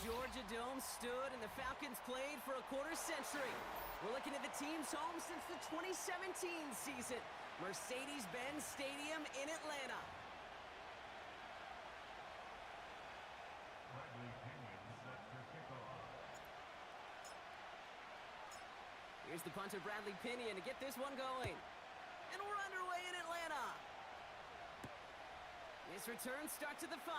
Georgia Dome stood and the Falcons played for a quarter century. We're looking at the team's home since the 2017 season. Mercedes-Benz Stadium in Atlanta. Here's the punter, Bradley Pinion, to get this one going. And we're underway in Atlanta. This return starts at the 5.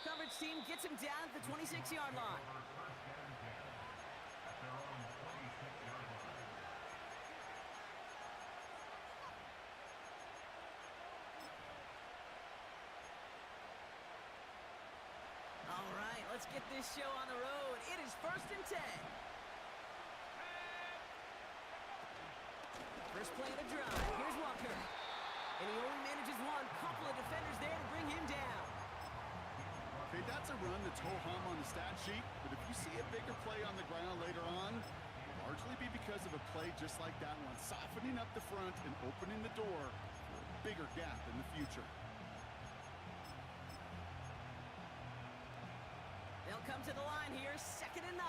Coverage team gets him down at the 26-yard line. All right, let's get this show on the road. It is 1st and 10. First play of the drive. Here's Walker. And he only manages one. Couple of defenders there to bring him down. Okay, that's a run that's ho-hum on the stat sheet, but if you see a bigger play on the ground later on, it'll largely be because of a play just like that one, softening up the front and opening the door for a bigger gap in the future. They'll come to the line here, 2nd and 9.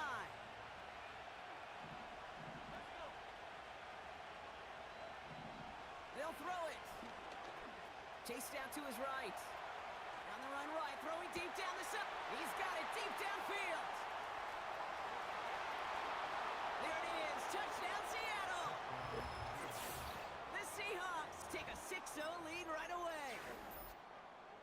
They'll throw it. Chased out to his right. On the run right, throwing deep down the side. He's got it deep downfield. There it is, touchdown Seattle. The Seahawks take a 6-0 lead right away.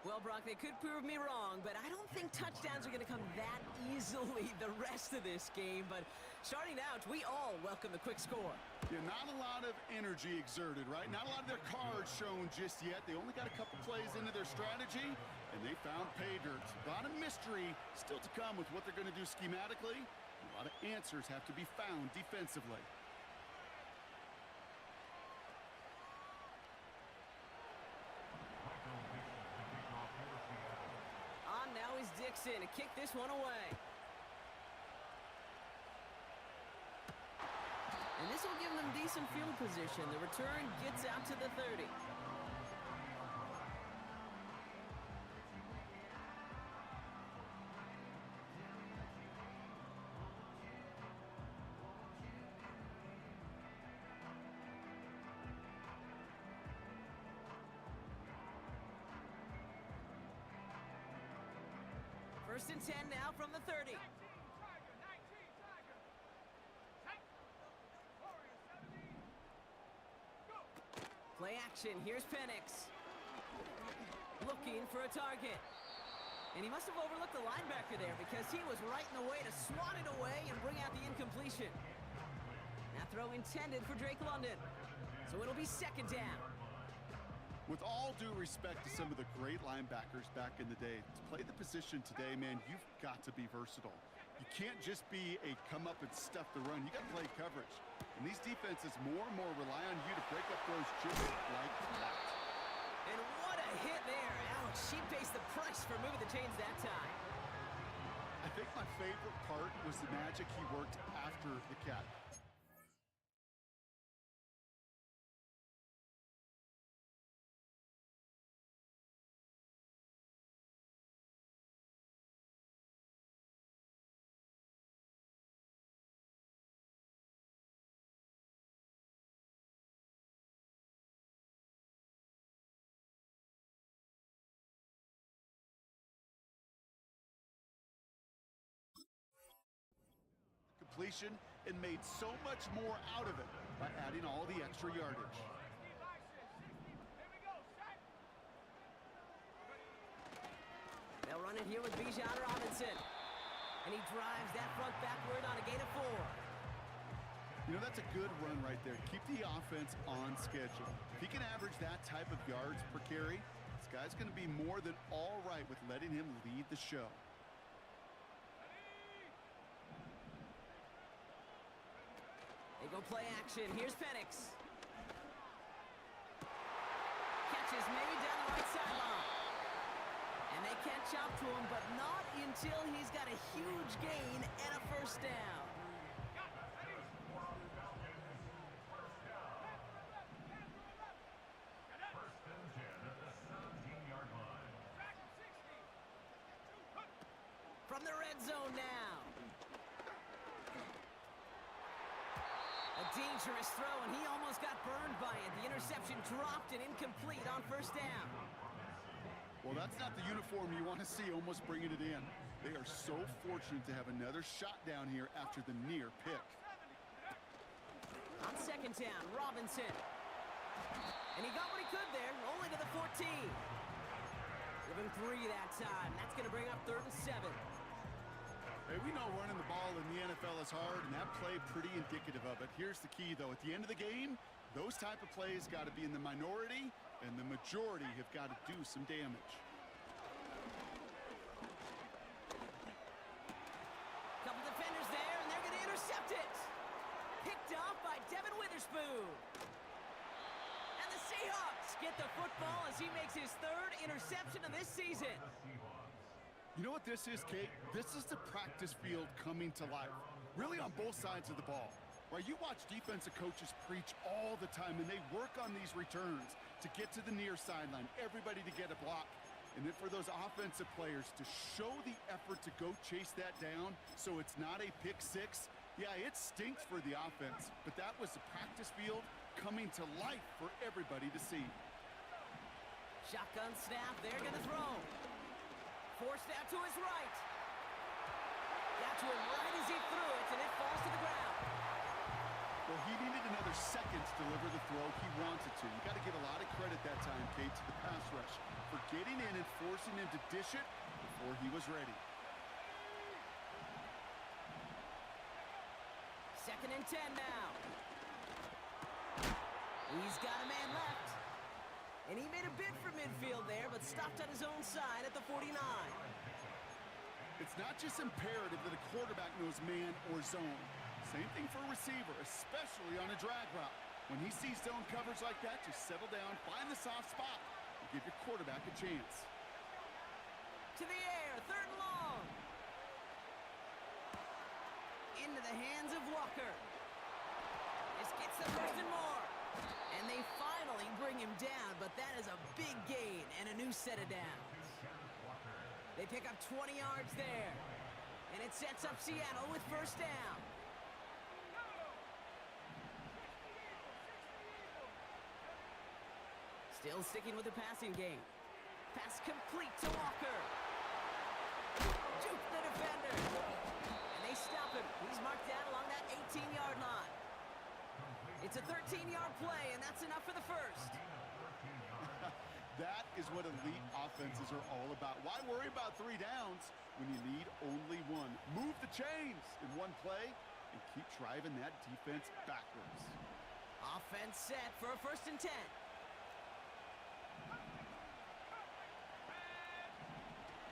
Well, Brock, they could prove me wrong, but I don't think touchdowns are going to come that easily the rest of this game. But starting out, we all welcome the quick score. Yeah, not a lot of energy exerted, right? Not a lot of their cards shown just yet. They only got a couple plays into their strategy, and they found pay dirt. A lot of mystery still to come with what they're going to do schematically. A lot of answers have to be found defensively. On now is Dixon to kick this one away. And this will give them decent field position. The return gets out to the 30. First and 10 now from the 30. Play action, here's Penix. Looking for a target. And he must have overlooked the linebacker there because he was right in the way to swat it away and bring out the incompletion. That throw intended for Drake London. So it'll be 2nd down. With all due respect to some of the great linebackers back in the day, to play the position today, man, you've got to be versatile. You can't just be a come up and stuff the run. You got to play coverage. And these defenses more and more rely on you to break up throws just like that. And what a hit there. Ouch, she pays the price for moving the chains that time. I think my favorite part was the magic he worked after the catch. Completion and made so much more out of it by adding all the extra yardage. They'll run it here with Bijan Robinson. And he drives that front backward on a gain of 4. You know, that's a good run right there. Keep the offense on schedule. If he can average that type of yards per carry, this guy's going to be more than all right with letting him lead the show. They go play action. Here's Penix. Catches made down the right sideline. And they catch up to him, but not until he's got a huge gain and a 1st down. red zone now. A dangerous throw, and he almost got burned by it. The interception dropped and incomplete on first down. Well, that's not the uniform you want to see almost bringing it in. They are so fortunate to have another shot down here after the near pick. On second down, Robinson. And he got what he could there, only to the 14. Give him 3 that time. That's going to bring up 3rd and 7. Hey, we know running the ball in the NFL is hard, and that play pretty indicative of it. Here's the key, though. At the end of the game, those type of plays got to be in the minority, and the majority have got to do some damage. Couple defenders there, and they're going to intercept it. Picked off by Devin Witherspoon. And the Seahawks get the football as he makes his 3rd interception of this season. You know what this is, Kate? This is the practice field coming to life, really on both sides of the ball. Right, you watch defensive coaches preach all the time, and they work on these returns to get to the near sideline, everybody to get a block. And then for those offensive players to show the effort to go chase that down so it's not a pick six, yeah, it stinks for the offense, but that was the practice field coming to life for everybody to see. Shotgun snap, they're going to throw. Forced out to his right. Got to him right as he threw it, and it falls to the ground. Well, he needed another second to deliver the throw he wanted to. You got to give a lot of credit that time, Kate, to the pass rush for getting in and forcing him to dish it before he was ready. 2nd and 10 now. He's got a man left. And he made a bid for midfield there, but stopped on his own side at the 49. It's not just imperative that a quarterback knows man or zone. Same thing for a receiver, especially on a drag route. When he sees zone coverage like that, just settle down, find the soft spot, and give your quarterback a chance. To the air, 3rd and long. Into the hands of Walker. This gets the 1st and more. And they finally bring him down, but that is a big gain and a new set of downs. They pick up 20 yards there. And it sets up Seattle with 1st down. Still sticking with the passing game. Pass complete to Walker. Juke the defender. And they stop him. He's marked down along that 18-yard line. It's a 13-yard play, and that's enough for the 1st. That is what elite offenses are all about. Why worry about 3 downs when you need only 1? Move the chains in one play and keep driving that defense backwards. Offense set for a 1st and 10.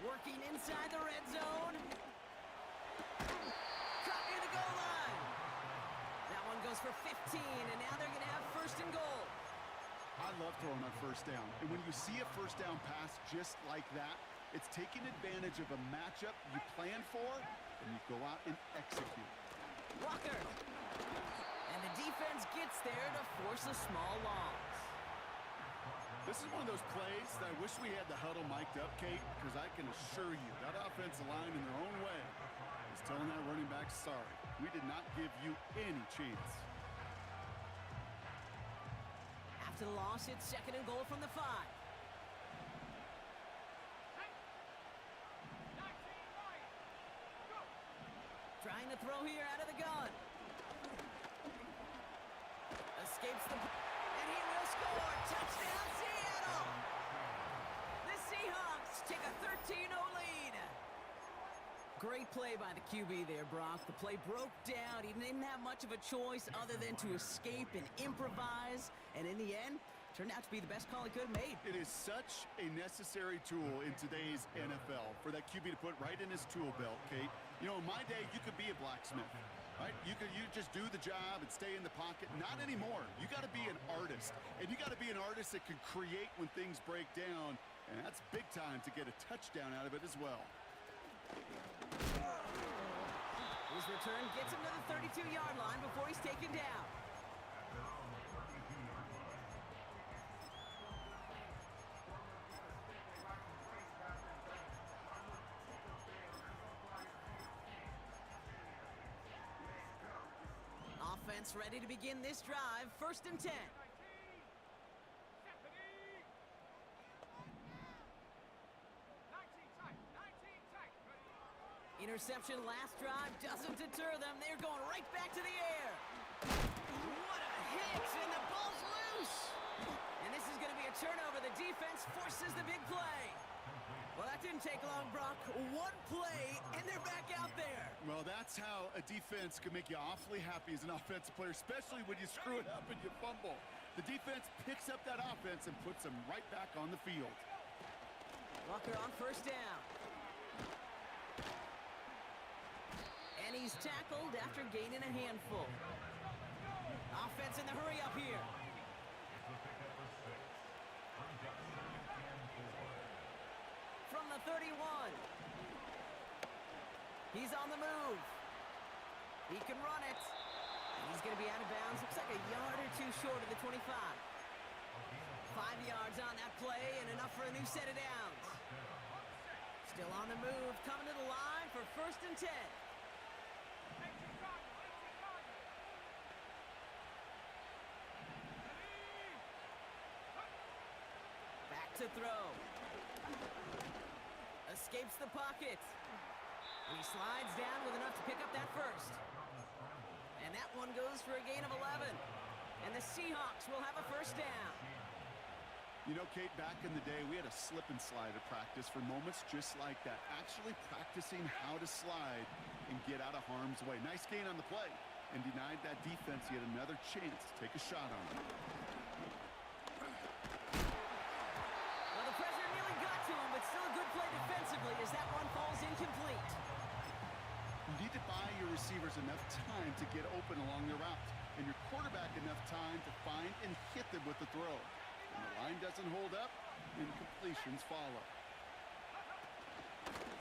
Working inside the red zone. Caught near the goal line. That one goes for 15, and now they're going to have 1st and goal. I love throwing on 1st down. And when you see a 1st down pass just like that, it's taking advantage of a matchup you plan for, and you go out and execute. Walker. And the defense gets there to force a small loss. This is one of those plays that I wish we had the huddle mic'd up, Kate, because I can assure you that offensive line in their own way is telling that running back, sorry, we did not give you any chance. After the loss, it's 2nd and goal from the 5. Trying to throw here out of the gun. Escapes the... And he will score! Touchdown, Seattle! The Seahawks take a 13-0 lead. Great play by the QB there, Brock. The play broke down. He didn't have much of a choice other than to escape and improvise. And in the end, turned out to be the best call he could have made. It is such a necessary tool in today's NFL for that QB to put right in his tool belt, Kate. You know, in my day, you could be a blacksmith, right? You just do the job and stay in the pocket. Not anymore. You got to be an artist, and you got to be an artist that can create when things break down, and that's big time to get a touchdown out of it as well. His return gets him to the 32-yard line before he's taken down. offense ready to begin this drive. 1st and 10. Interception last drive doesn't deter them. They're going right back to the air. What a hit, and the ball's loose. And this is going to be a turnover. The defense forces the big play. Well, that didn't take long, Brock. One play, and they're back out there. Well, that's how a defense can make you awfully happy as an offensive player, especially when you screw it up and you fumble. The defense picks up that offense and puts them right back on the field. Walker on 1st down. And he's tackled after gaining a handful. Offense in the hurry up here. From the 31. He's on the move. He can run it. And he's going to be out of bounds. Looks like a yard or two short of the 25. 5 yards on that play and enough for a new set of downs. Still on the move, coming to the line for 1st and 10. Back to throw. Escapes the pocket. And he slides down with enough to pick up that 1st. And that one goes for a gain of 11. And the Seahawks will have a 1st down. You know, Kate, back in the day, we had a slip and slide at practice for moments just like that. Actually practicing how to slide and get out of harm's way. Nice gain on the play. And denied that defense yet another chance to take a shot on it. Well, the pressure nearly got to him, but still a good play defensively as that one falls incomplete. You need to buy your receivers enough time to get open along the route, and your quarterback enough time to find and hit them with the throw. When the line doesn't hold up, incompletions follow.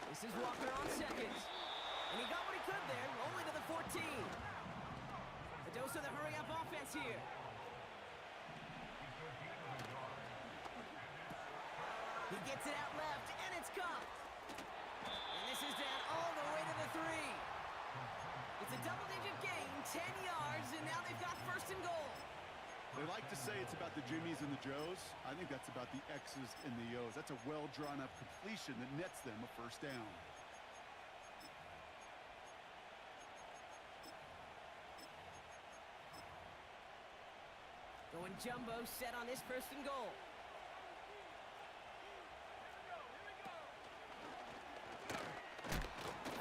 This is Walker on 2nd. And he got what he could there, only to the 14. The dose of the hurry-up offense here. He gets it out left, and it's caught. And this is down all the way to the 3. It's a double-digit gain, 10 yards, and now they've got 1st and goal. They like to say it's about the Jimmies and the Joes. I think that's about the X's and the O's. That's a well-drawn-up completion that nets them a 1st down. Going jumbo set on this 1st and goal.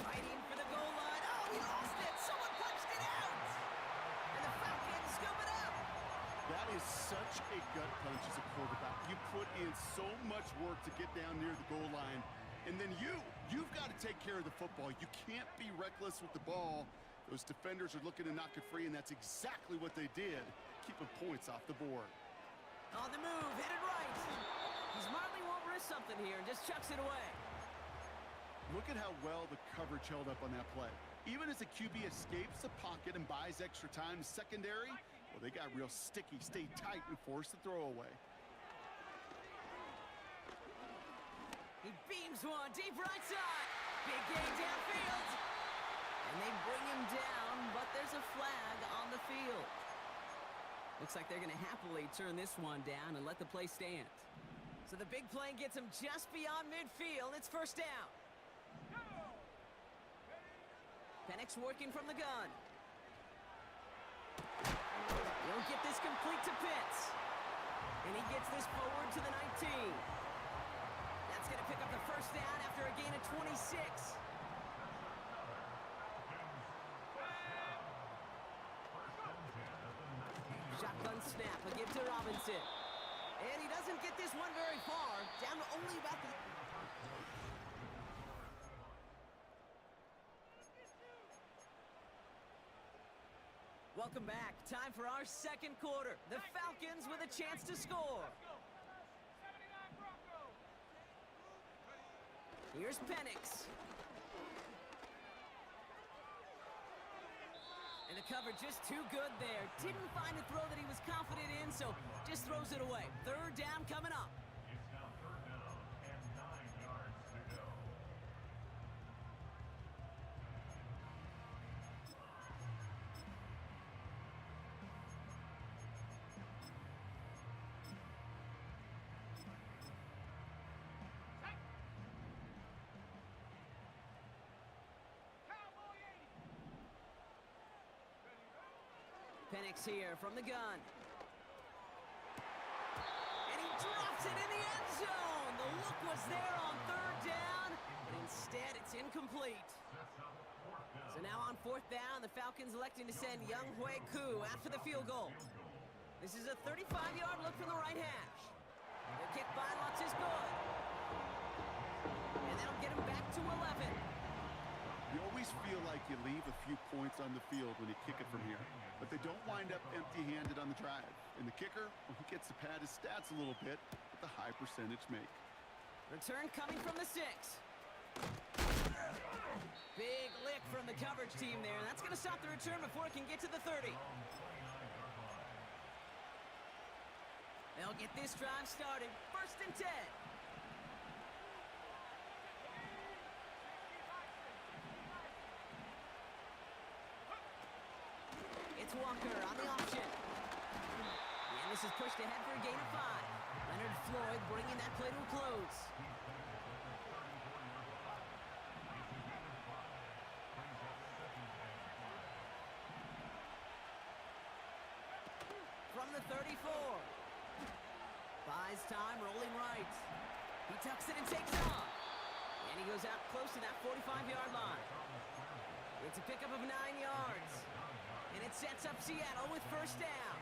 Fighting for the goal line. Oh, he lost it. Someone punched it out. And the Falcons scoop it up. That is such a gut punch as a quarterback. You put in so much work to get down near the goal line. And then you've got to take care of the football. You can't be reckless with the ball. Those defenders are looking to knock it free, and that's exactly what they did, keeping points off the board. On the move, headed right. He smartly won't risk something here and just chucks it away. Look at how well the coverage held up on that play. Even as the QB escapes the pocket and buys extra time, secondary, well, they got real sticky, stay tight, and force the throw away. He beams one deep right side. Big gain downfield. And they bring him down, but there's a flag on the field. Looks like they're going to happily turn this one down and let the play stand. So the big play gets him just beyond midfield. It's 1st down. Penix working from the gun. He'll get this complete to Pitts. And he gets this forward to the 19. That's going to pick up the 1st down after a gain of 26. Shotgun snap, a give to Robinson. And he doesn't get this one very far. Down to only about the... Welcome back. Time for our 2nd quarter. The Falcons with a chance to score. Here's Penix. And the cover just too good there. Didn't find a throw that he was confident in, so just throws it away. 3rd down coming up. It's now 3rd down and 9 yards to go. Penix here from the gun. And he drops it in the end zone. The look was there on third down, but instead it's incomplete. So now on fourth down, the Falcons electing to send S1WK7 after the field goal. This is a 35-yard look from the right hash. The kick by Lutz is good. And that'll get him back to 11. You always feel like you leave a few points on the field when you kick it from here, but they don't wind up empty-handed on the drive. And the kicker, well, he gets to pad his stats a little bit with the high percentage make. Return coming from the 6. Big lick from the coverage team there. That's going to stop the return before it can get to the 30. They'll get this drive started. 1st and 10. It's Walker on the option. And this is pushed ahead for a gain of 5. Leonard Floyd bringing that play to a close. From the 34. Buys time, rolling right. He tucks it and takes off. And he goes out close to that 45-yard line. It's a pickup of 9 yards. And it sets up Seattle with 1st down.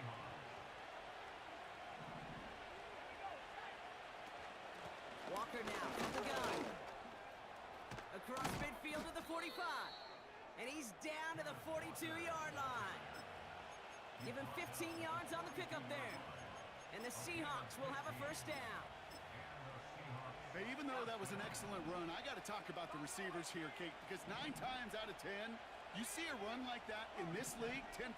Walker now from the gun. Across midfield to the 45. And he's down to the 42-yard line. Give him 15 yards on the pickup there. And the Seahawks will have a 1st down. Hey, even though that was an excellent run, I got to talk about the receivers here, Kate, because 9 times out of 10, you see a run like that in this league, 10+,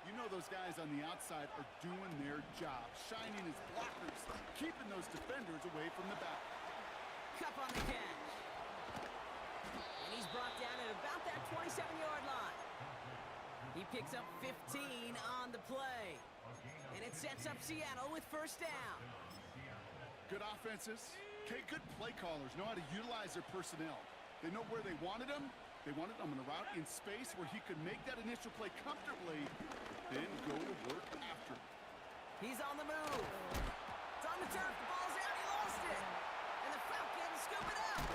you know those guys on the outside are doing their job, shining as blockers, keeping those defenders away from the back. Cup on the catch. And he's brought down at about that 27-yard line. He picks up 15 on the play. And it sets up Seattle with 1st down. Good offenses. Okay, good play callers know how to utilize their personnel. They know where they wanted them. They wanted them in a route in space where he could make that initial play comfortably, then go to work after. He's on the move. It's on the turf. The ball's out. He lost it. And the Falcons scoop it up.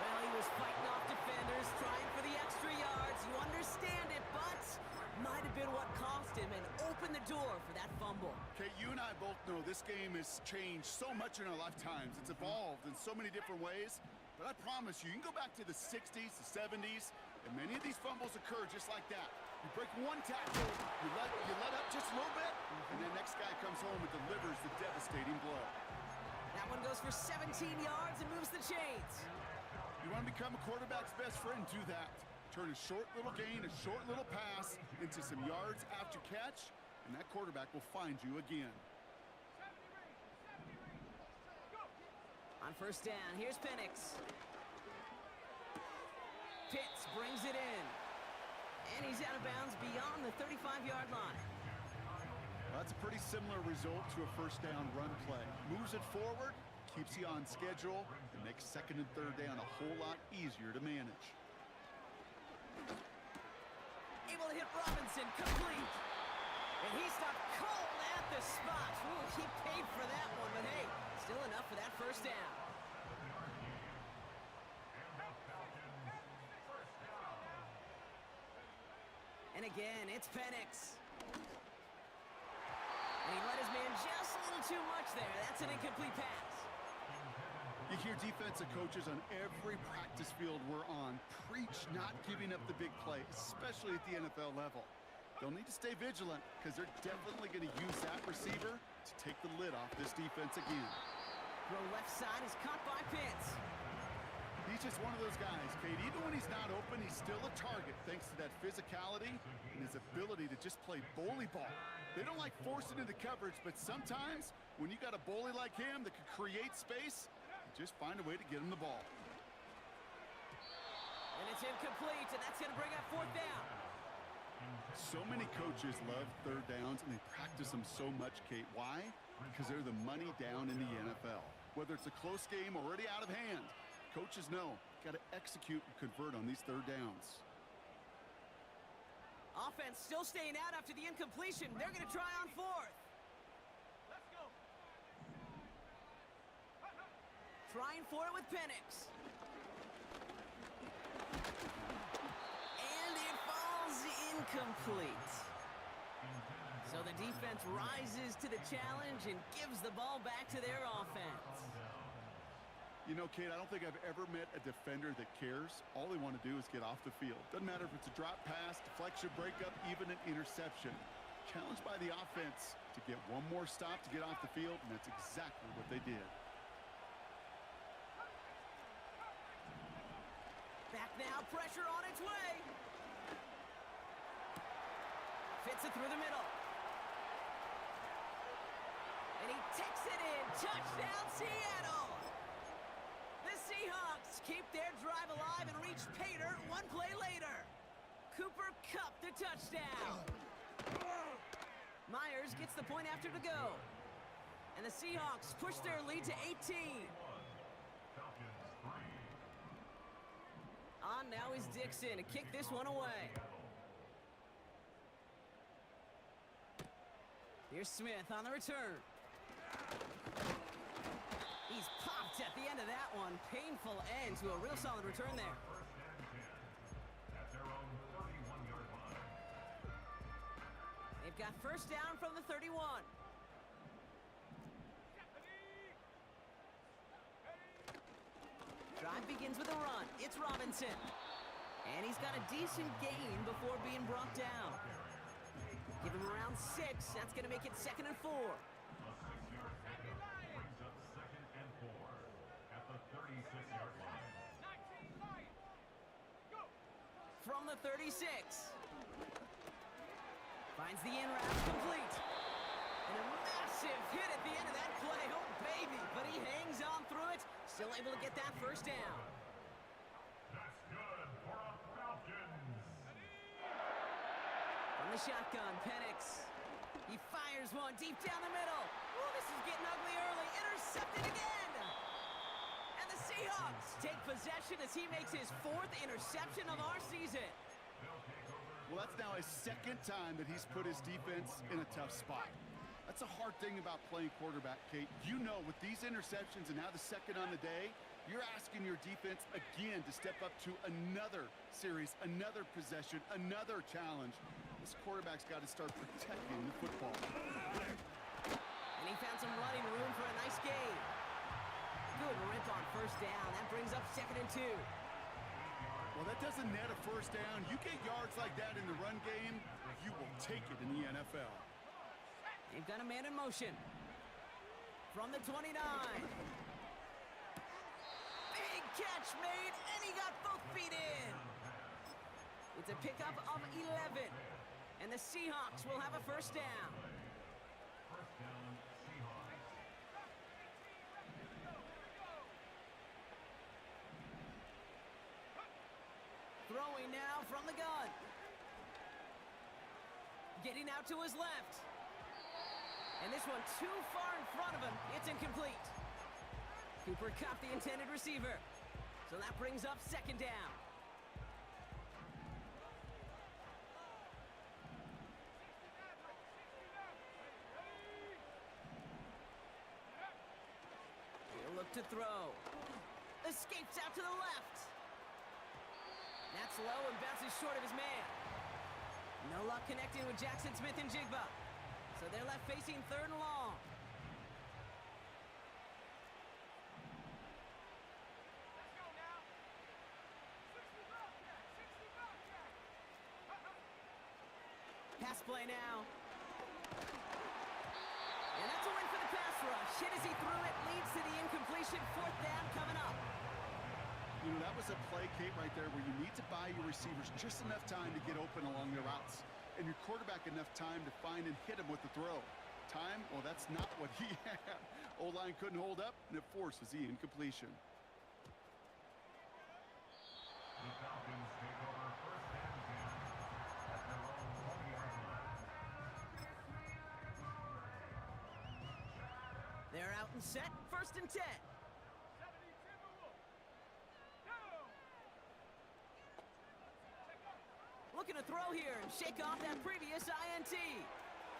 Well, he was fighting off defenders, trying for the extra yards. You understand it, but might have been what cost him and opened the door for that fumble. Okay, you and I both know this game has changed so much in our lifetimes. It's evolved in so many different ways. But I promise you, you can go back to the 60s, the 70s, and many of these fumbles occur just like that. You break one tackle, you let up just a little bit, and the next guy comes home and delivers the devastating blow. That one goes for 17 yards and moves the chains. You want to become a quarterback's best friend, do that. Turn a short little gain, a short little pass into some yards after catch, and that quarterback will find you again. On 1st down, here's Penix. Pitts brings it in. And he's out of bounds beyond the 35-yard line. Well, that's a pretty similar result to a 1st down run play. Moves it forward, keeps you on schedule, and makes 2nd and 3rd down a whole lot easier to manage. Able to hit Robinson, complete. And he stopped cold at the spot. Ooh, he paid for that one, but hey, still enough for that 1st down. And again, it's Penix. And he let his man just a little too much there. That's an incomplete pass. You hear defensive coaches on every practice field we're on preach not giving up the big play, especially at the NFL level. They'll need to stay vigilant because they're definitely going to use that receiver to take the lid off this defense again. Throw left side is caught by Pitts. He's just one of those guys, Kate. Even when he's not open, he's still a target thanks to that physicality and his ability to just play bully ball. They don't like forcing into coverage, but sometimes when you got a bully like him that can create space, just find a way to get him the ball. And it's incomplete, and that's going to bring up 4th down. So many coaches love 3rd downs, and they practice them so much, Kate. Why? Because they're the money down in the NFL. Whether it's a close game already out of hand, coaches know got to execute and convert on these 3rd downs. Offense still staying out after the incompletion. They're going to try on fourth. Let's go. Trying for it with Penix. And it falls incomplete. So the defense rises to the challenge and gives the ball back to their offense. You know, Kate, I don't think I've ever met a defender that cares. All they want to do is get off the field. Doesn't matter if it's a drop pass, deflection, breakup, even an interception. Challenged by the offense to get one more stop to get off the field, and that's exactly what they did. Back now, pressure on its way. Fits it through the middle. And he takes it in. Touchdown, Seattle! The Seahawks keep their drive alive and reach pay dirt one play later. Cooper Kupp the touchdown. Myers gets the point after to go. And the Seahawks push their lead to 18. Falcons 3. On now is Dixon to kick this one away. Here's Smith on the return. He's popped at the end of that one. Painful end to a real solid return there. First and 10 at their own 31-yard line. They've got first down from the 31. Drive begins with a run. It's Robinson. And he's got a decent gain before being brought down. Give him around 6. That's going to make it 2nd and 4. A 6-yard pickup brings up 2nd and 4 at the 36-yard line. From the 36. Finds the in route complete. And a massive hit at the end of that play. Oh, baby. But he hangs on through it. Still able to get that first down. That's good for a Falcons. From the shotgun, Penix. He fires one deep down the middle. Ooh, this is getting ugly early. Intercepted again. And the Seahawks take possession as he makes his 4th interception of our season. Well, that's now his 2nd time that he's put his defense in a tough spot. That's a hard thing about playing quarterback, Kate. You know, with these interceptions and now the 2nd on the day, you're asking your defense again to step up to another series, another possession, another challenge. This quarterback's got to start protecting the football. And he found some running room for a nice gain. Good rip on first down. That brings up 2nd and 2. Well, that doesn't net a first down. You get yards like that in the run game, you will take it in the NFL. They've got a man in motion. From the 29. Big catch made, and he got both feet in. It's a pickup of 11. And the Seahawks will have a first down. First down, Seahawks. Throwing now from the gun. Getting out to his left. And this one too far in front of him. It's incomplete. Cooper Kupp, the intended receiver. So that brings up 2nd down. He'll look to throw. Escapes out to the left. That's low and bounces short of his man. No luck connecting with Jackson Smith and Jigba. So they're left facing 3rd and long. Pass play now. And that's a win for the pass rush. Hit as he threw it, leads to the incompletion. 4th down coming up. You know, that was a play, Kate, right there where you need to buy your receivers just enough time to get open along their routes. And your quarterback enough time to find and hit him with the throw. Time, well, that's not what he had. O-line couldn't hold up, and it forces the incompletion. The Falcons take over first and 10 at their own 20-yard line. They're out and set. 1st and 10. looking to throw here and shake off that previous INT.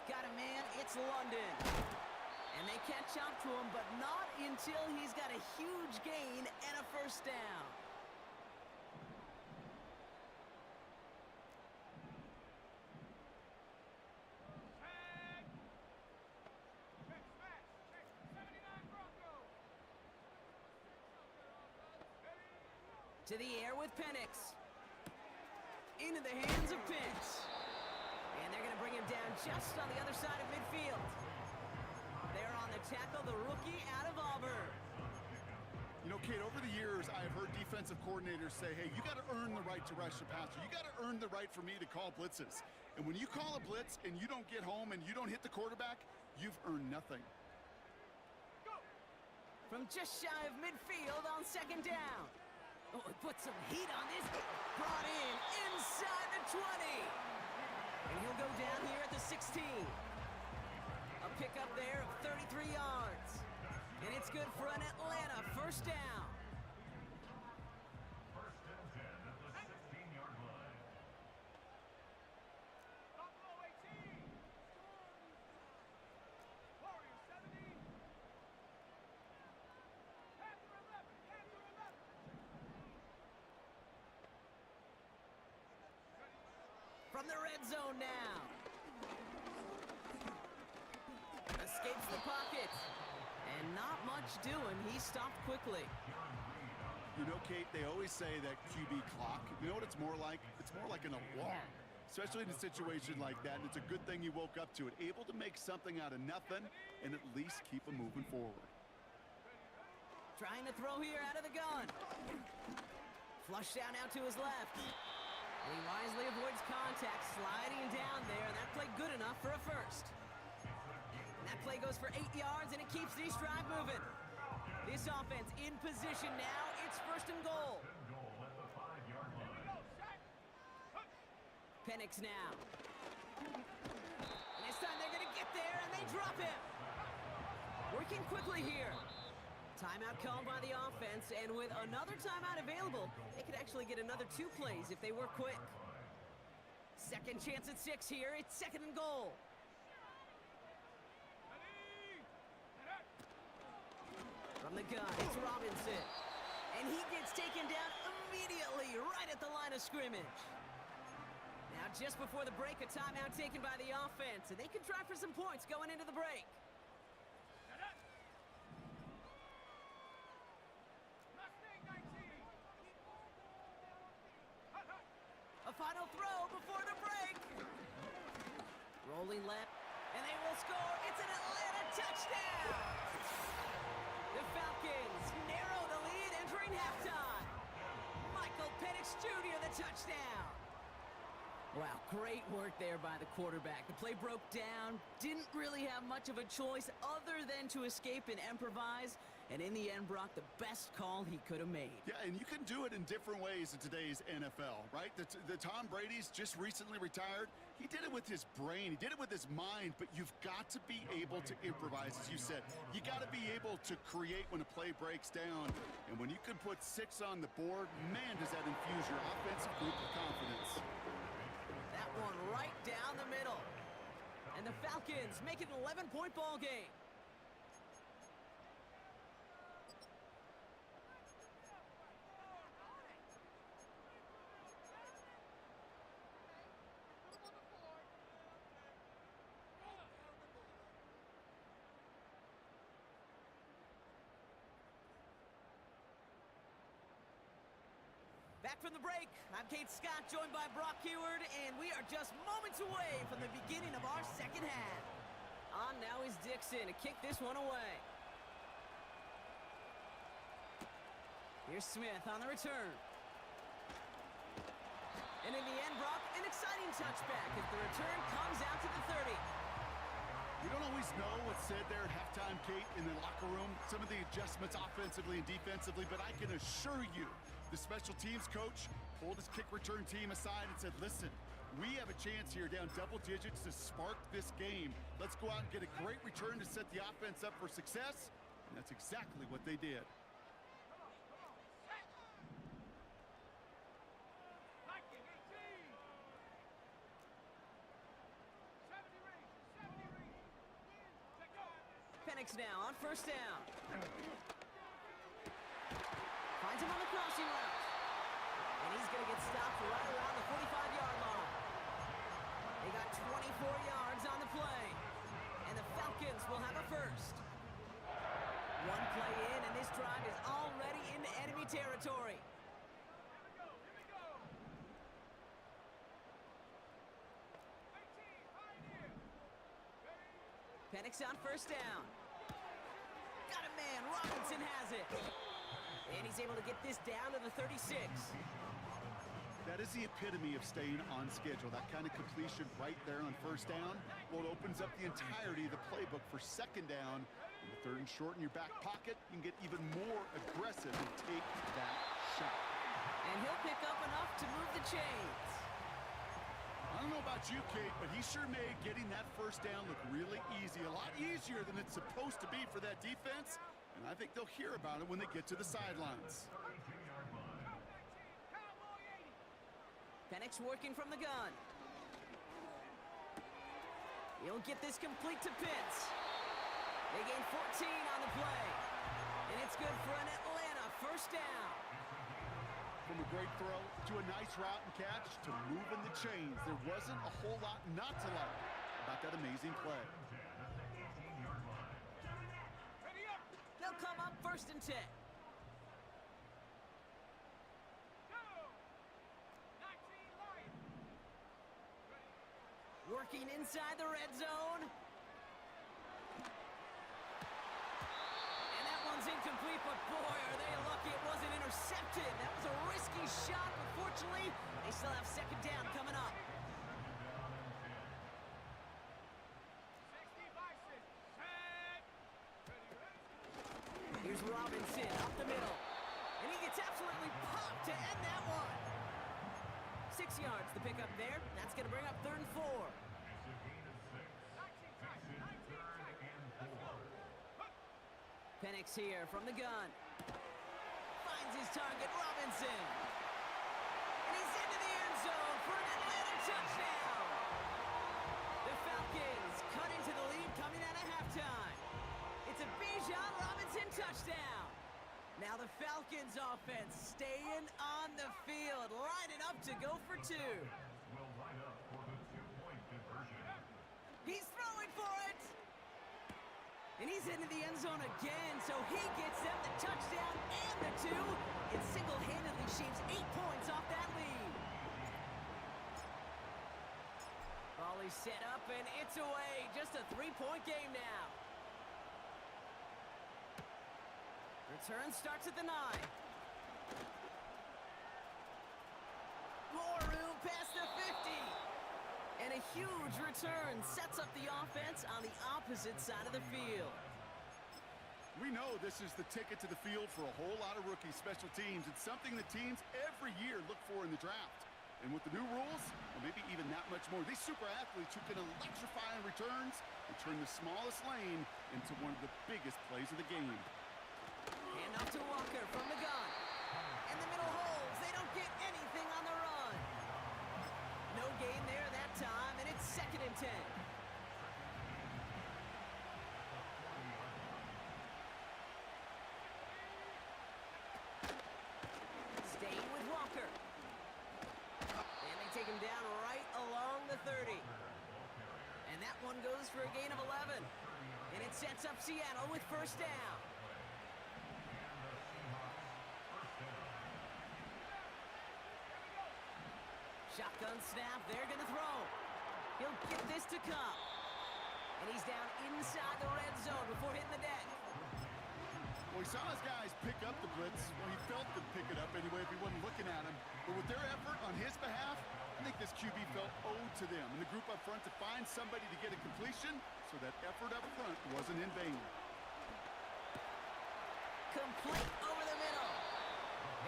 Got a man, it's London. And they catch up to him, but not until he's got a huge gain and a first down. To the air with Penix. Into the hands of Pitts. And they're going to bring him down just on the other side of midfield. They're on the tackle, the rookie out of Auburn. You know, Kate, over the years, I've heard defensive coordinators say, hey, you got to earn the right to rush the passer. You got to earn the right for me to call blitzes. And when you call a blitz and you don't get home and you don't hit the quarterback, you've earned nothing. From just shy of midfield on second down. Oh, he put some heat on this. Brought in inside the 20. And he'll go down here at the 16. A pickup there of 33 yards. And it's good for an Atlanta first down. First and 10 at the 16-yard line. From the red zone now. Escapes the pocket. And not much doing. He stopped quickly. You know, Kate, they always say that QB clock, you know what it's more like? It's more like an alarm, especially in a situation like that. And it's a good thing you woke up to it. Able to make something out of nothing and at least keep them moving forward. Trying to throw here out of the gun. Flush down out to his left. And he wisely avoids contact, sliding down there, and that play good enough for a first. And that play goes for 8 yards, and it keeps these drive moving. This offense in position now. It's first and goal. Goal at the 5-yard line. Penix now. And this time they're going to get there, and they drop him. Working quickly here. Timeout called by the offense, and with another timeout available, they could actually get another 2 plays if they were quick. Second chance at 6 here. It's second and goal. From the gun, it's Robinson. And he gets taken down immediately right at the line of scrimmage. Now, just before the break, a timeout taken by the offense, and they can try for some points going into the break. A final throw before the break. Rolling left, and they will score. It's an Atlanta touchdown. The Falcons narrow the lead entering halftime. Michael Penix Jr. the touchdown. Wow, great work there by the quarterback. The play broke down, didn't really have much of a choice other than to escape and improvise, and in the end brought the best call he could have made. Yeah, and you can do it in different ways in today's NFL, right? The Tom Brady's just recently retired. He did it with his brain. He did it with his mind, but you've got to be able to improvise, as you said. You got to be able to create when a play breaks down. And when you can put 6 on the board, man, does that infuse your offensive group with confidence. That one right down the middle. And the Falcons make it an 11-point ball game. Back from the break, I'm Kate Scott, joined by Brock Heward, and we are just moments away from the beginning of our second half. On now is Dixon to kick this one away. Here's Smith on the return. And in the end, Brock, an exciting touchback as the return comes out to the 30. We don't always know what's said there at halftime, Kate, in the locker room. Some of the adjustments offensively and defensively, but I can assure you, the special teams coach pulled his kick return team aside and said, listen, we have a chance here down double digits to spark this game. Let's go out and get a great return to set the offense up for success. And that's exactly what they did. Penix now on first down. Finds him on the crossing route. And he's going to get stopped right around the 45-yard line. They got 24 yards on the play. And the Falcons will have a first. One play in, and this drive is already into enemy territory. Penix on first down. Got a man. Robinson has it. And he's able to get this down to the 36. That is the epitome of staying on schedule. That kind of completion right there on first down. Well, it opens up the entirety of the playbook for second down. In the third and short in your back pocket, you can get even more aggressive and take that shot. And he'll pick up enough to move the chains. I don't know about you, Kate, but he sure made getting that first down look really easy. A lot easier than it's supposed to be for that defense. And I think they'll hear about it when they get to the sidelines. Penix working from the gun. He'll get this complete to Pitts. They gain 14 on the play. And it's good for an Atlanta first down. From a great throw to a nice route and catch to moving the chains. There wasn't a whole lot not to like about that amazing play. They'll come up first and 10. Working inside the red zone. And that one's incomplete, but boy, are they lucky it wasn't intercepted. That was a risky shot, but fortunately, they still have second down coming up. Here's Robinson up the middle. And he gets absolutely popped to end that one. 6 yards to pick up there. That's going to bring up third and 4. Penix here from the gun. Finds his target, Robinson. And he's into the end zone for an Atlanta touchdown. The Falcons cut into the lead coming out of halftime. It's a Bijan Robinson touchdown. Now the Falcons offense staying on the field, lining up to go for 2. He's throwing for it. And he's into the end zone again, so he gets them the touchdown and the 2. And single-handedly shaves 8 points off that lead. Ball is set up, and it's away. Just a 3-point game now. Return starts at the 9. More room past the 50. And a huge return sets up the offense on the opposite side of the field. We know this is the ticket to the field for a whole lot of rookie special teams. It's something the teams every year look for in the draft. And with the new rules, or maybe even that much more, these super athletes who can electrify on returns and turn the smallest lane into one of the biggest plays of the game. Hand off to Walker from the gun. And the middle holds. They don't get anything on the run. No gain there that time, and it's second and 10. Staying with Walker. And they take him down right along the 30. And that one goes for a gain of 11. And it sets up Seattle with first down. Shotgun snap, they're going to throw. He'll get this to Cup. And he's down inside the red zone before hitting the deck. Well, he saw his guys pick up the blitz. Well, he felt them pick it up anyway if he wasn't looking at him. But with their effort on his behalf, I think this QB felt owed to them and the group up front to find somebody to get a completion, so that effort up front wasn't in vain. Complete over the middle.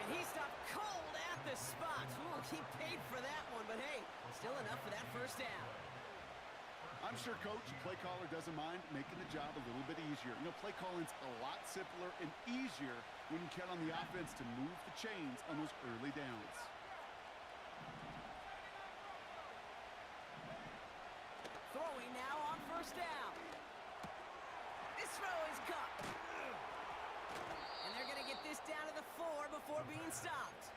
And he stopped cold at the spot. Well, he paid for that one, but hey, still enough for that first down. I'm sure coach and play caller doesn't mind making the job a little bit easier. You know, play calling's a lot simpler and easier when you count on the offense to move the chains on those early downs. Throwing now on first down. This throw is caught. And they're going to get this down to the 4 before being stopped.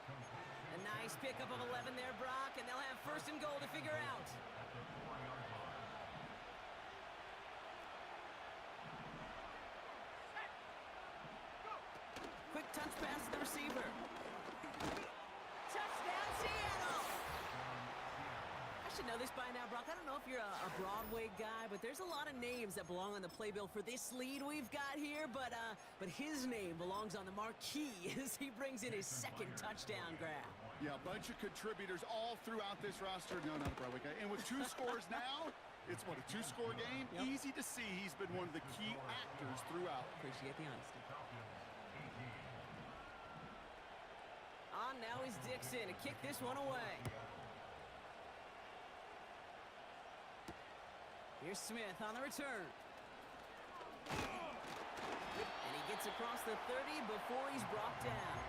A nice pickup of 11 there, Brock, and they'll have first and goal to figure out. Quick touch pass to the receiver. Touchdown, Seattle! I should know this by now, Brock. I don't know if you're a Broadway guy, but there's a lot of names that belong on the playbill for this lead we've got here, but his name belongs on the marquee as he brings in his second touchdown grab. Yeah, a bunch of contributors all throughout this roster. No, not a Broadway guy. And with 2 scores now, it's what, a 2-score game? Yep. Easy to see he's been one of the key actors throughout. Appreciate the honesty. On now is Dixon to kick this one away. Here's Smith on the return. And he gets across the 30 before he's brought down.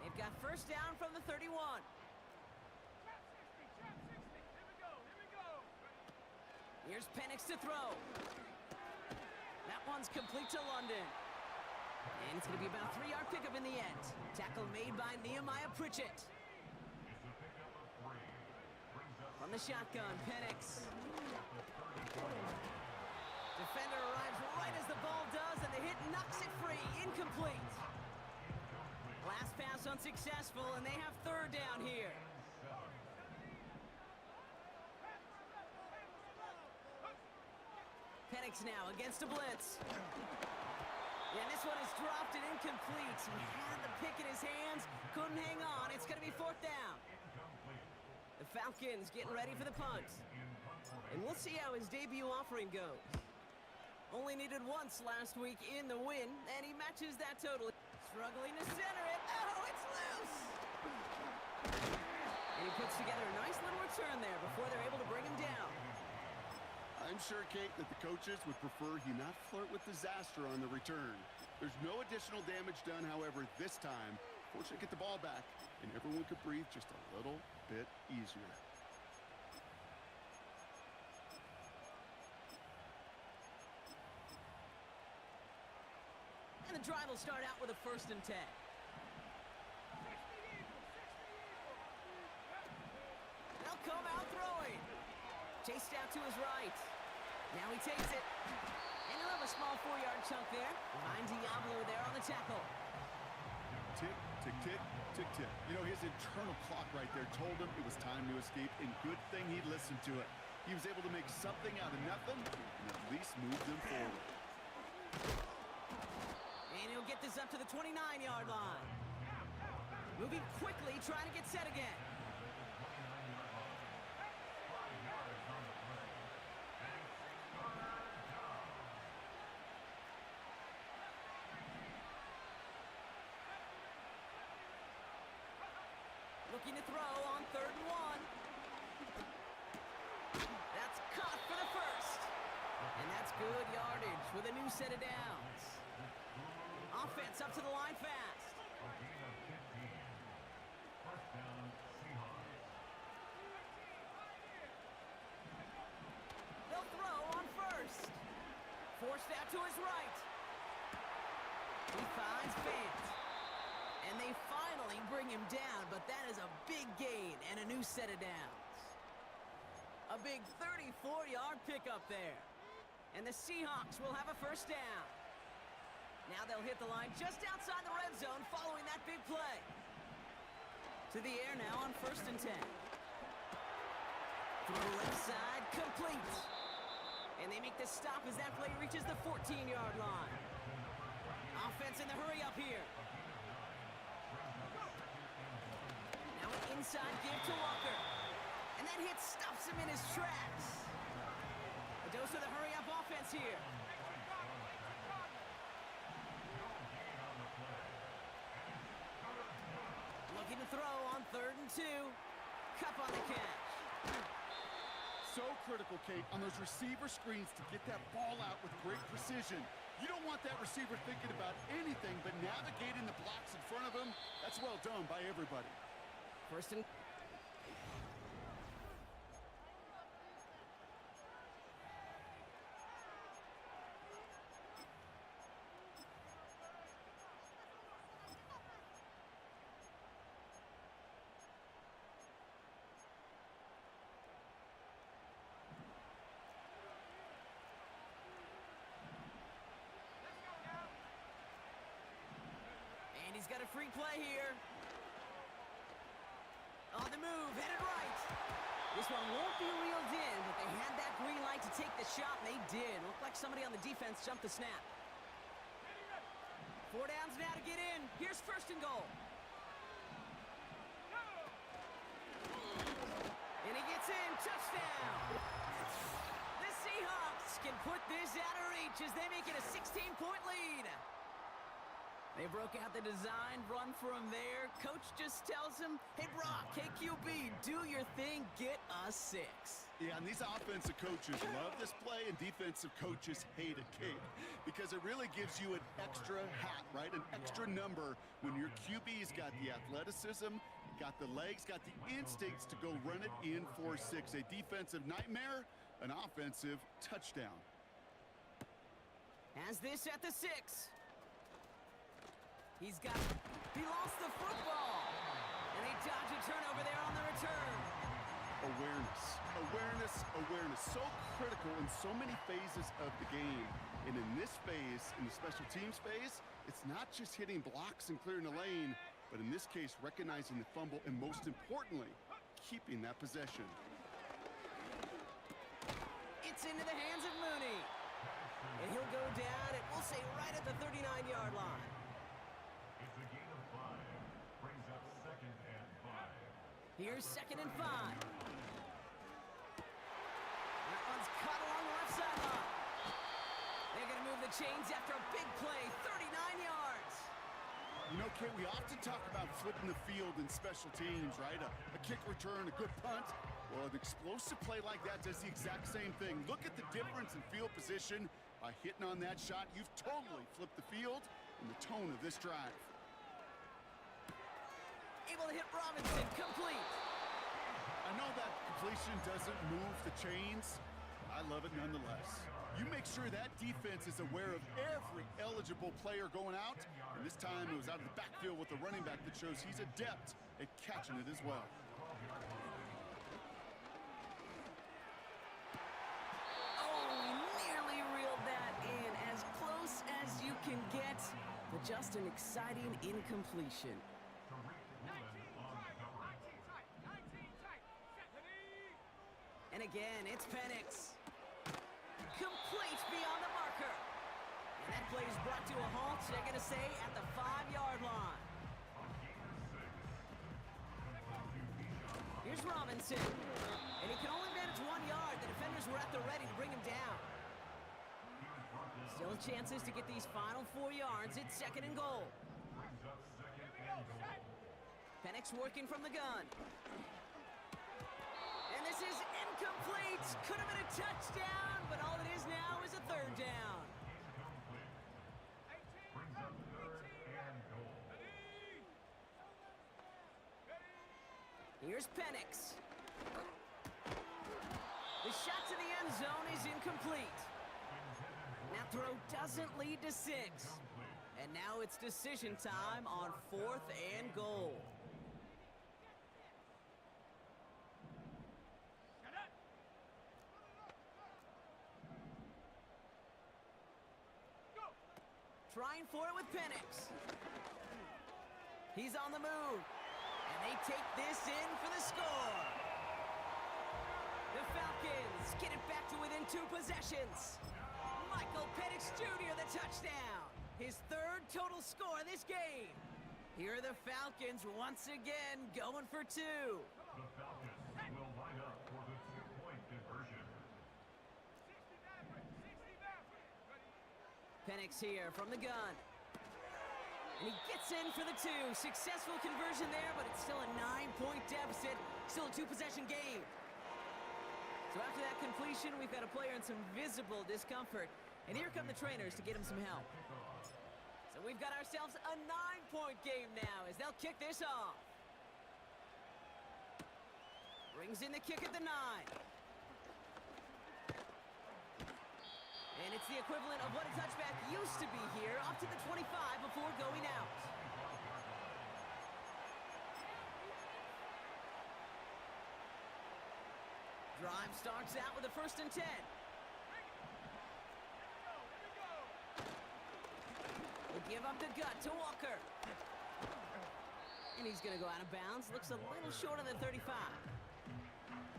They've got first down from the 31. Here's Penix to throw. That one's complete to London. And it's going to be about a 3-yard pickup in the end. Tackle made by Nehemiah Pritchett. From the shotgun, Penix. Defender arrives right as the ball does, and the hit knocks it free. Incomplete. Last pass unsuccessful, and they have third down here. Penix now against a blitz. Yeah, this one is dropped and incomplete. He had the pick in his hands, couldn't hang on. It's going to be 4th down. The Falcons getting ready for the punt. And we'll see how his debut offering goes. Only needed once last week in the win, and he matches that total. Struggling to center it. Oh, it's loose! And he puts together a nice little return there before they're able to bring him down. I'm sure, Kate, that the coaches would prefer he not flirt with disaster on the return. There's no additional damage done, however, this time. Fortunately, get the ball back, and everyone could breathe just a little bit easier. And the drive will start out with a 1st and 10. They'll come out throwing. Chased out to his right. Now he takes it. And he'll have a small 4-yard chunk there. Behind Diablo there on the tackle. Tick, tick, tick, tick, tick. You know, his internal clock right there told him it was time to escape, and good thing he listened to it. He was able to make something out of nothing and at least move them forward. And he'll get this up to the 29-yard line. Moving quickly, trying to get set again. Looking to throw on 3rd and 1. That's caught for the first. And that's good yardage with a new set of downs. Offense up to the line fast. They'll throw on 1st. Forced out to his right. He finds Fant. And they finally bring him down, but that is a big gain and a new set of downs. A big 34-yard pickup there. And the Seahawks will have a first down. Now they'll hit the line just outside the red zone following that big play. To the air now on 1st and 10. Throw left side, complete. And they make the stop as that play reaches the 14-yard line. Offense in the hurry up here. Now an inside give to Walker. And that hit stops him in his tracks. A dose of the hurry-up offense here. Looking to throw on 3rd and 2. Cup on the catch. So critical, Kate, on those receiver screens to get that ball out with great precision. You don't want that receiver thinking about anything but navigating the blocks in front of him. That's well done by everybody. First and... And he's got a free play here. On the move, headed right. This one won't be reeled in, but they had that green light to take the shot, and they did. Looked like somebody on the defense jumped the snap. 4 downs now to get in. Here's first and goal. And he gets in. Touchdown. The Seahawks can put this out of reach as they make it a 16-point lead. They broke out the design run from there. Coach just tells him, hey, Brock, hey, QB, do your thing, get us 6. Yeah, and these offensive coaches love this play, and defensive coaches hate it, Kate, because it really gives you an extra hat, right? An extra number when your QB's got the athleticism, got the legs, got the instincts to go run it in for 6. A defensive nightmare, an offensive touchdown. Has this at the 6. He lost the football. And they dodge a turnover there on the return. Awareness. So critical in so many phases of the game. And in this phase, in the special teams phase, it's not just hitting blocks and clearing the lane, but in this case, recognizing the fumble and most importantly, keeping that possession. It's into the hands of Mooney. And he'll go down, and we'll say right at the 39-yard line. It's a gain of 5. Brings up 2nd and 5. Here's 2nd and 5. That one's cut along the left sideline. They're going to move the chains after a big play, 39 yards. You know, Kate, we often talk about flipping the field in special teams, right? A kick return, a good punt. Well, an explosive play like that does the exact same thing. Look at the difference in field position. By hitting on that shot, you've totally flipped the field and the tone of this drive. Able to hit Robinson, complete. I know that completion doesn't move the chains. I love it nonetheless. You make sure that defense is aware of every eligible player going out. And this time it was out of the backfield with the running back that shows he's adept at catching it as well. Can get, but just an exciting incompletion. And again, it's Penix. Complete beyond the marker. And that play is brought to a halt, they're going to say, at the 5-yard line. Here's Robinson. And he can only manage 1 yard. The defenders were at the ready to bring him down. Still chances to get these final 4 yards. It's 2nd and goal. Penix working from the gun. And this is incomplete. Could have been a touchdown, but all it is now is a 3rd down. Here's Penix. The shot to the end zone is incomplete. That throw doesn't lead to 6. And now it's decision time on 4th and goal. Trying for it with Penix. He's on the move. And they take this in for the score. The Falcons get it back to within 2 possessions. Michael Penix Jr. the touchdown. His 3rd total score this game. Here are the Falcons once again going for 2. The Falcons will line up for the 2-point conversion. Penix here from the gun. And he gets in for the 2. Successful conversion there, but it's still a 9-point deficit. Still a 2-possession game. So after that completion, we've got a player in some visible discomfort. And here come the trainers to get him some help. So we've got ourselves a 9-point game now as they'll kick this off. Brings in the kick at the 9. And it's the equivalent of what a touchback used to be here, up to the 25 before going out. Drive starts out with a 1st and 10. They give up the gut to Walker. And he's going to go out of bounds. Looks a little short of the 35.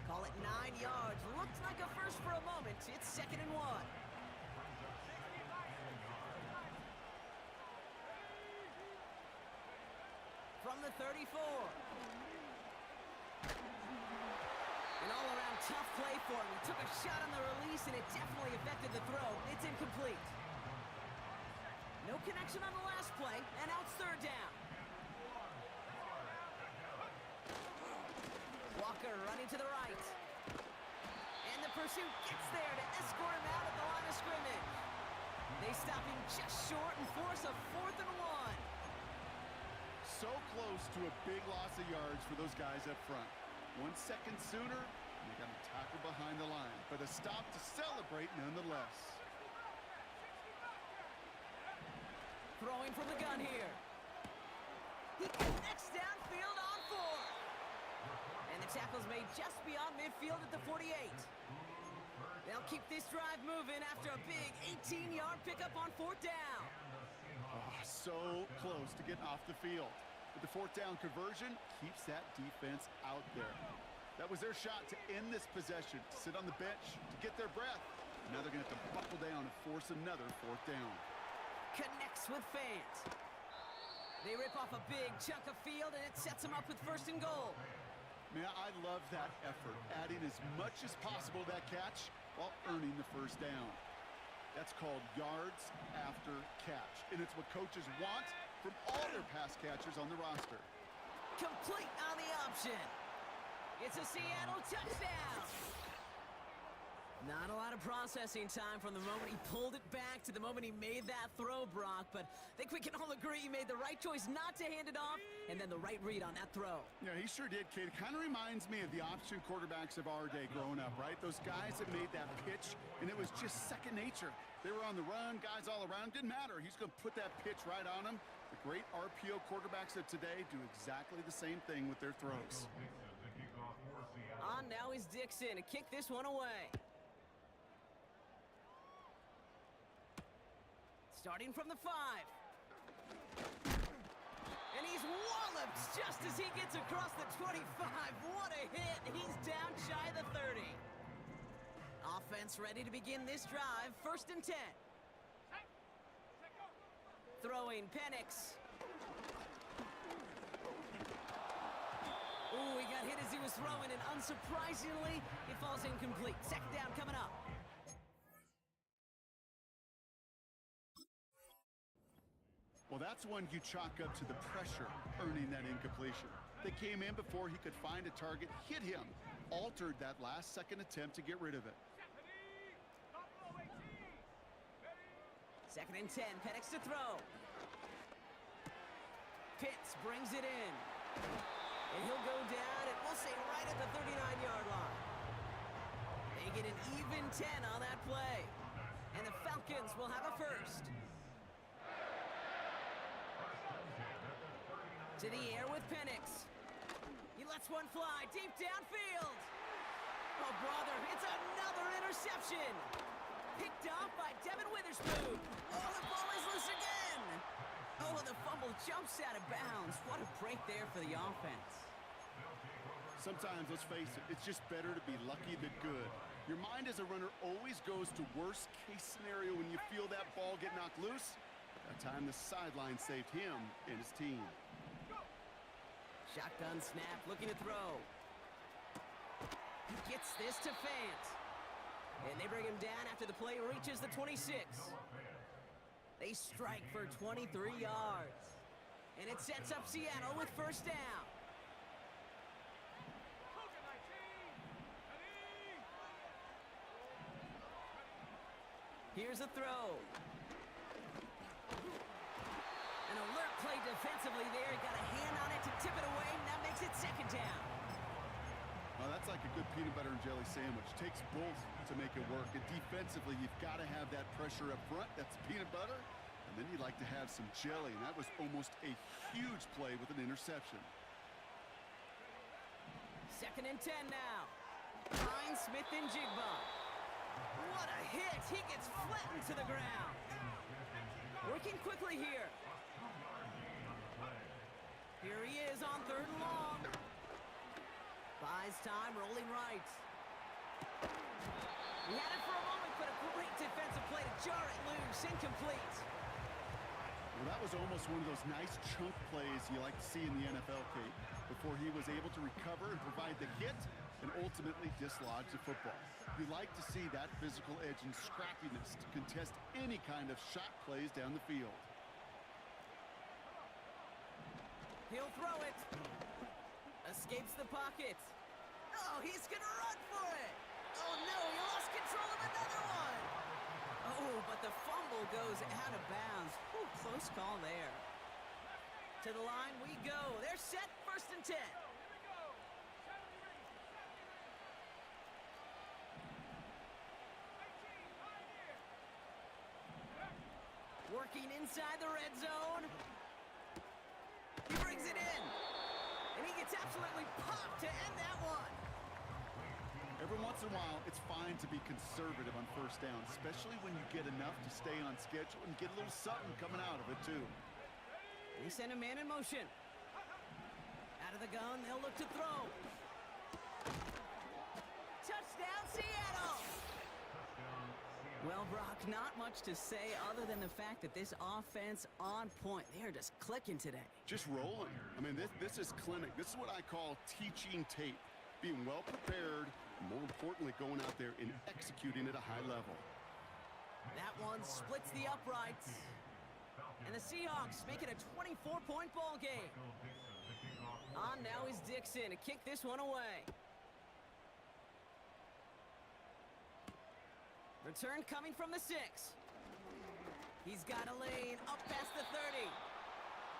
Call it 9 yards. Looked like a first for a moment. It's 2nd and 1. From the 34. An all-around tough play for him. He took a shot on the release, and it definitely affected the throw. It's incomplete. No connection on the last play, and now it's 3rd down. Walker running to the right. And the pursuit gets there to escort him out at the line of scrimmage. They stop him just short and force a 4th and 1. So close to a big loss of yards for those guys up front. 1 second sooner, and they got to tackle behind the line. But a stop to celebrate nonetheless. Throwing from the gun here. He connects downfield on 4. And the tackle's made just beyond midfield at the 48. They'll keep this drive moving after a big 18-yard pickup on 4th down. Oh, so close to getting off the field. But the 4th down conversion keeps that defense out there. That was their shot to end this possession, to sit on the bench, to get their breath. Now they're going to have to buckle down and force another 4th down. Connects with Fant. They rip off a big chunk of field, and it sets them up with 1st and goal. Man, I love that effort, adding as much as possible to that catch while earning the 1st down. That's called yards after catch, and it's what coaches want from all their pass catchers on the roster. Complete on the option. It's a Seattle touchdown. Not a lot of processing time from the moment he pulled it back to the moment he made that throw, Brock, but I think we can all agree he made the right choice not to hand it off, and then the right read on that throw. Yeah, he sure did, kid. Kind of reminds me of the option quarterbacks of our day growing up, right? Those guys that made that pitch, and it was just second nature. They were on the run, guys all around. Didn't matter. He's going to put that pitch right on him. The great RPO quarterbacks of today do exactly the same thing with their throws. On now is Dixon to kick this one away. Starting from the 5. And he's walloped just as he gets across the 25. What a hit. He's down shy of the 30. Offense ready to begin this drive. 1st and 10. Throwing Penix. Ooh, he got hit as he was throwing, and unsurprisingly, it falls incomplete. 2nd down coming up. Well, that's one you chalk up to the pressure, earning that incompletion. They came in before he could find a target, hit him, altered that last-second attempt to get rid of it. 2nd and 10, Penix to throw. Pitts brings it in. And he'll go down, and we'll say right at the 39-yard line. They get an even 10 on that play. And the Falcons will have a 1st. To the air with Penix. He lets one fly deep downfield. Oh, brother, it's another interception. Picked off by Devin Witherspoon. Oh, the ball is loose again. Oh, the fumble jumps out of bounds. What a break there for the offense. Sometimes, let's face it, it's just better to be lucky than good. Your mind as a runner always goes to worst-case scenario when you feel that ball get knocked loose. That time the sideline saved him and his team. Shotgun snap, looking to throw. Gets this to Fant. And they bring him down after the play reaches the 26. They strike for 23 yards. And it sets up Seattle with 1st down. Here's a throw. An alert play defensively there. Got a hand on it to tip it away, and that makes it 2nd down. Oh, that's like a good peanut butter and jelly sandwich. Takes both to make it work. And defensively, you've got to have that pressure up front. That's peanut butter. And then you'd like to have some jelly. And that was almost a huge play with an interception. 2nd and 10 now. Hines, Smith, and Jigba. What a hit. He gets flattened to the ground. Working quickly here. Here he is on 3rd and long. Buys time, rolling right. He had it for a moment, but a great defensive play to jar it loose. Incomplete. Well, that was almost one of those nice chunk plays you like to see in the NFL, Kate, before he was able to recover and provide the hit and ultimately dislodge the football. You like to see that physical edge and scrappiness to contest any kind of shot plays down the field. He'll throw it. Escapes the pocket. Oh, he's gonna run for it. Oh no, he lost control of another one. Oh, but the fumble goes out of bounds. Ooh, close call there. To the line we go. They're set, 1st and 10. Working inside the red zone. He brings it in. And he gets absolutely popped to end that one. Every once in a while, it's fine to be conservative on 1st down, especially when you get enough to stay on schedule and get a little something coming out of it, too. They send a man in motion. Out of the gun, they'll look to throw. Touchdown, Seattle! Well, Brock, not much to say other than the fact that this offense on point. They are just clicking today. Just rolling. I mean, this is clinic. This is what I call teaching tape. Being well prepared, and more importantly, going out there and executing at a high level. That one splits the uprights. And the Seahawks make it a 24-point ball game. On now is Dixon to kick this one away. Return coming from the 6. He's got a lane up past the 30.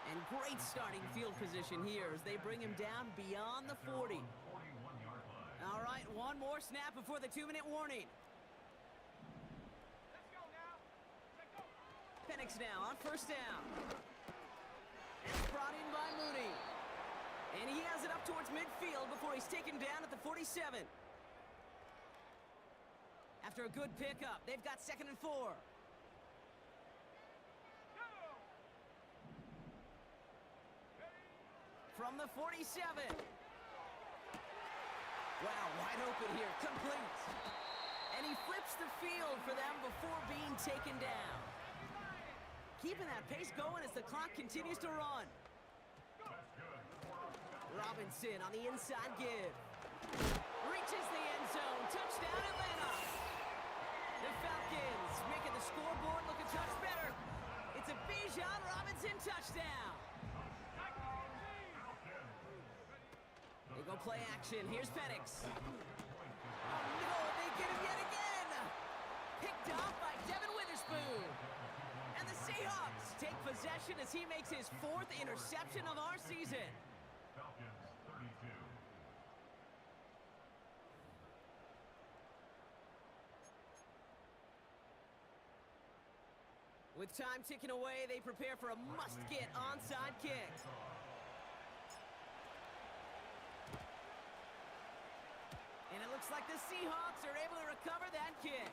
And great starting field position here as they bring him down beyond the 40. All right, one more snap before the 2-minute warning. Penix now on 1st down. It's brought in by Mooney. And he has it up towards midfield before he's taken down at the 47. After a good pickup, they've got 2nd and 4. From the 47. Wow, wide open here, complete. And he flips the field for them before being taken down. Keeping that pace going as the clock continues to run. Robinson on the inside give. Reaches the end zone, touchdown Atlanta. The Falcons making the scoreboard look a touch better. It's a Bijan Robinson touchdown. They go play action. Here's Penix. Oh, no, they get him yet again. Picked off by Devin Witherspoon. And the Seahawks take possession as he makes his 4th interception of our season. Falcons 32. With time ticking away, they prepare for a must-get onside kick. And it looks like the Seahawks are able to recover that kick.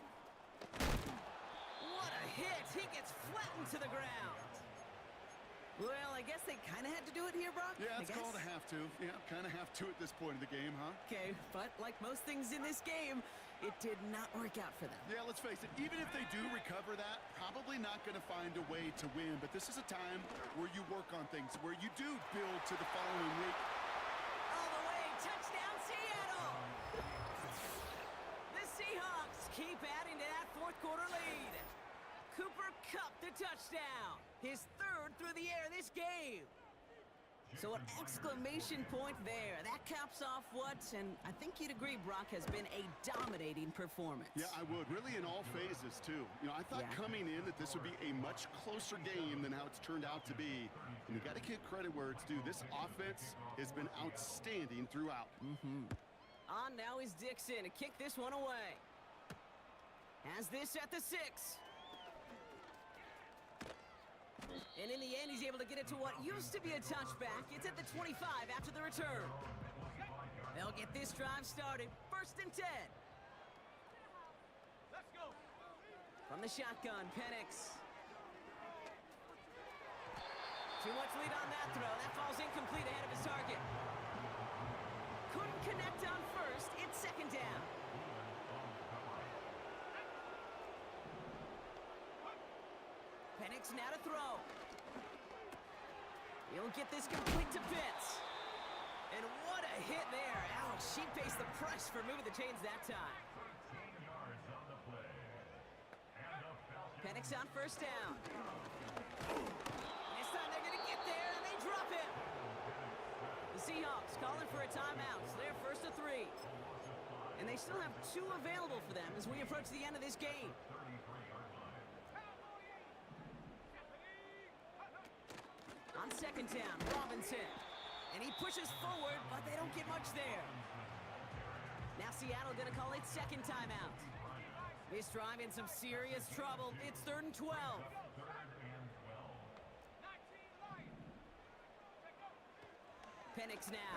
What a hit! He gets flattened to the ground. Well, I guess they kind of had to do it here, Brock. Yeah, it's called a have to. Yeah, kind of have to at this point of the game, huh? Okay, but like most things in this game, it did not work out for them. Yeah, let's face it, even if they do recover that, probably not going to find a way to win. But this is a time where you work on things, where you do build to the following week. All the way, touchdown Seattle! The Seahawks keep adding to that 4th quarter lead. Cooper Kupp the touchdown. His 3rd through the air this game. So an exclamation point there. That caps off what, and I think you'd agree, Brock, has been a dominating performance. Yeah, I would. Really in all phases, too. You know, I thought coming in that this would be a much closer game than how it's turned out to be. And you got to give credit where it's due. This offense has been outstanding throughout. On now is Dixon to kick this one away. Has this at the 6. And in the end, he's able to get it to what used to be a touchback. It's at the 25 after the return. They'll get this drive started. 1st and 10. Let's go. From the shotgun, Penix. Too much lead on that throw. That falls incomplete ahead of his target. Couldn't connect on 1st. It's 2nd down. Penix now to throw. He'll get this complete to Pitts. And what a hit there. Ouch, she faced the press for moving the chains that time. 13 yards on the play. And a Falcons. Penix on 1st down. This time they're going to get there, and they drop him. The Seahawks calling for a timeout. So they're 1st to 3. And they still have 2 available for them as we approach the end of this game. 33-yard line. On 2nd down, Robinson. And he pushes forward, but they don't get much there. Now Seattle going to call it 2nd timeout. This drive in some serious trouble. It's 3rd and 12. Penix now.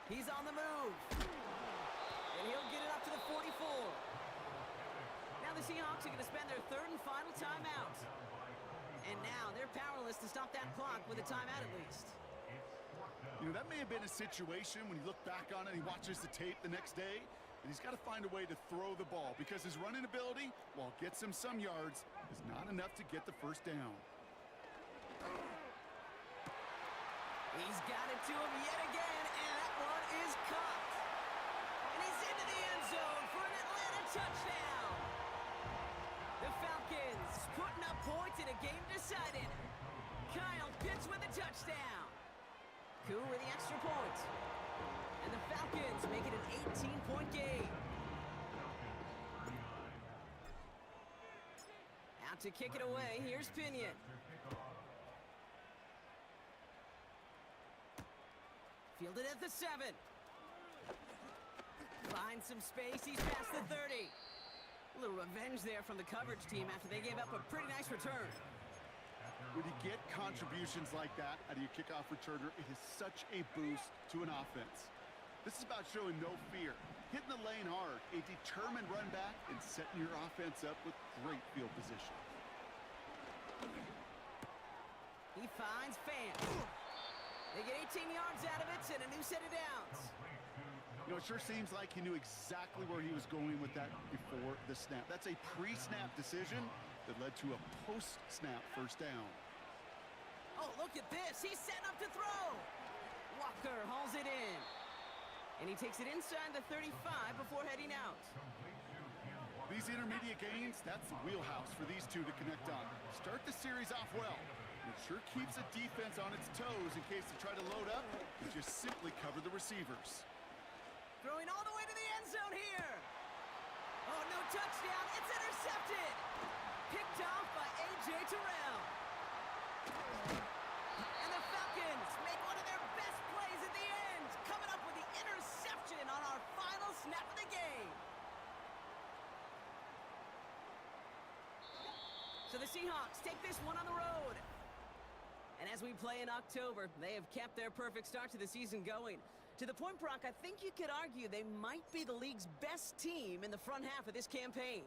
He's on the move. And he'll get it up to the 44. Now the Seahawks are going to spend their 3rd and final timeout. And now they're powerless to stop that clock with a timeout at least. You know, that may have been a situation when you look back on it and he watches the tape the next day, and he's got to find a way to throw the ball because his running ability, while it gets him some yards, is not enough to get the 1st down. He's got it to him yet again, and that one is caught. And he's into the end zone for an Atlanta touchdown. The Falcons putting up points in a game decided. Kyle Pitts with a touchdown. Koo with the extra point. And the Falcons make it an 18-point game. Out to kick it away, here's Pinion. Fielded at the 7. Finds some space, he's past the 30. A little revenge there from the coverage team after they gave up a pretty nice return. When you get contributions like that out of your kickoff returner, it is such a boost to an offense. This is about showing no fear, hitting the lane hard, a determined run back, and setting your offense up with great field position. He finds Fant. They get 18 yards out of it and a new set of downs. You know, it sure seems like he knew exactly where he was going with that before the snap. That's a pre-snap decision that led to a post-snap 1st down. Oh, look at this. He's setting up to throw. Walker hauls it in. And he takes it inside the 35 before heading out. These intermediate gains, that's the wheelhouse for these two to connect on. Start the series off well. It sure keeps the defense on its toes in case they try to load up and just simply cover the receivers. Throwing all the way to the end zone here. Oh, no touchdown. It's intercepted. Picked off by A.J. Terrell. And the Falcons make one of their best plays at the end, coming up with the interception on our final snap of the game. So the Seahawks take this one on the road. And as we play in October, they have kept their perfect start to the season going. To the point, Brock, I think you could argue they might be the league's best team in the front half of this campaign.